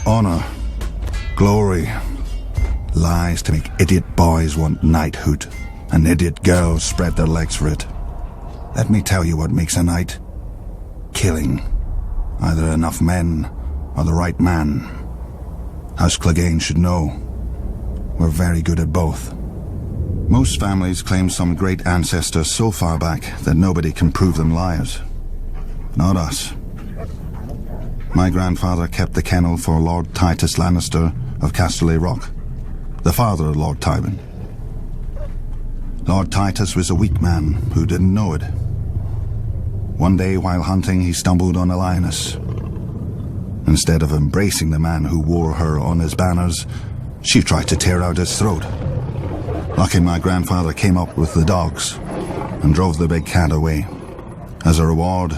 Honor, glory, lies to make idiot boys want knighthood, and idiot girls spread their legs for it. Let me tell you what makes a knight. Killing. Either enough men or the right man. House Clegane should know. We're very good at both. Most families claim some great ancestor so far back that nobody can prove them liars. Not us. My grandfather kept the kennel for Lord Titus Lannister of Casterly Rock, the father of Lord Tywin. Lord Titus was a weak man who didn't know it. One day while hunting, he stumbled on a lioness. Instead of embracing the man who wore her on his banners, she tried to tear out his throat. Lucky my grandfather came up with the dogs and drove the big cat away. As a reward,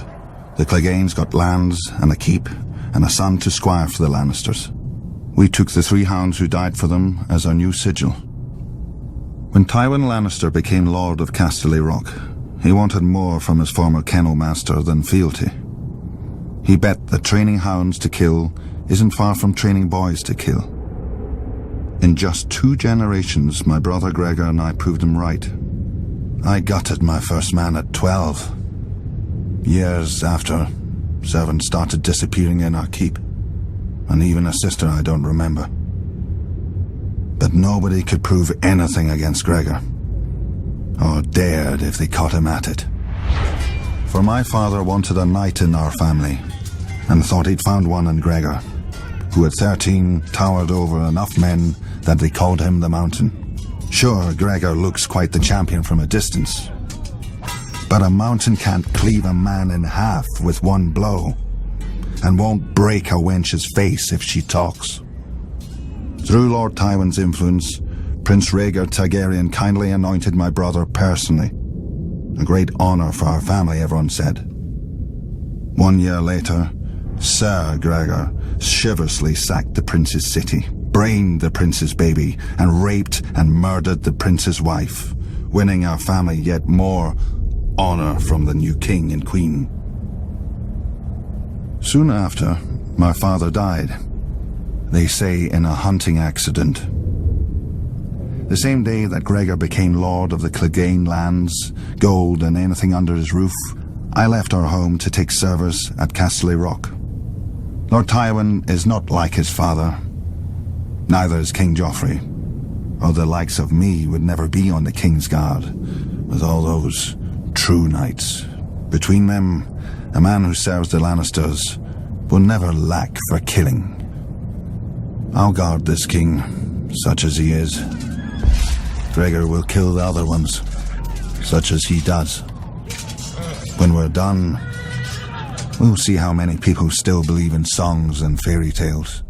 the Cleganes got lands and a keep and a son to squire for the Lannisters. We took the 3 hounds who died for them as our new sigil. When Tywin Lannister became Lord of Casterly Rock, he wanted more from his former kennel master than fealty. He bet that training hounds to kill isn't far from training boys to kill. In just 2 generations, my brother Gregor and I proved him right. I gutted my first man at 12. Years after, servants started disappearing in our keep, and even a sister I don't remember. But nobody could prove anything against Gregor, or dared if they caught him at it. For my father wanted a knight in our family, and thought he'd found one in Gregor, who at 13 towered over enough men that they called him the Mountain. Sure, Gregor looks quite the champion from a distance, but a mountain can't cleave a man in half with one blow, and won't break a wench's face if she talks. Through Lord Tywin's influence, Prince Rhaegar Targaryen kindly anointed my brother personally. A great honor for our family, everyone said. 1 year later, Sir Gregor chivalrously sacked the prince's city, brained the prince's baby, and raped and murdered the prince's wife, winning our family yet more honor from the new king and queen. Soon after, my father died, they say in a hunting accident. The same day that Gregor became lord of the Clegane lands, gold and anything under his roof, I left our home to take service at Casterly Rock. Lord Tywin is not like his father. Neither is King Joffrey, or the likes of me would never be on the King's Guard, with all those true knights. Between them, a man who serves the Lannisters will never lack for killing. I'll guard this king, such as he is. Gregor will kill the other ones, such as he does. When we're done, we'll see how many people still believe in songs and fairy tales.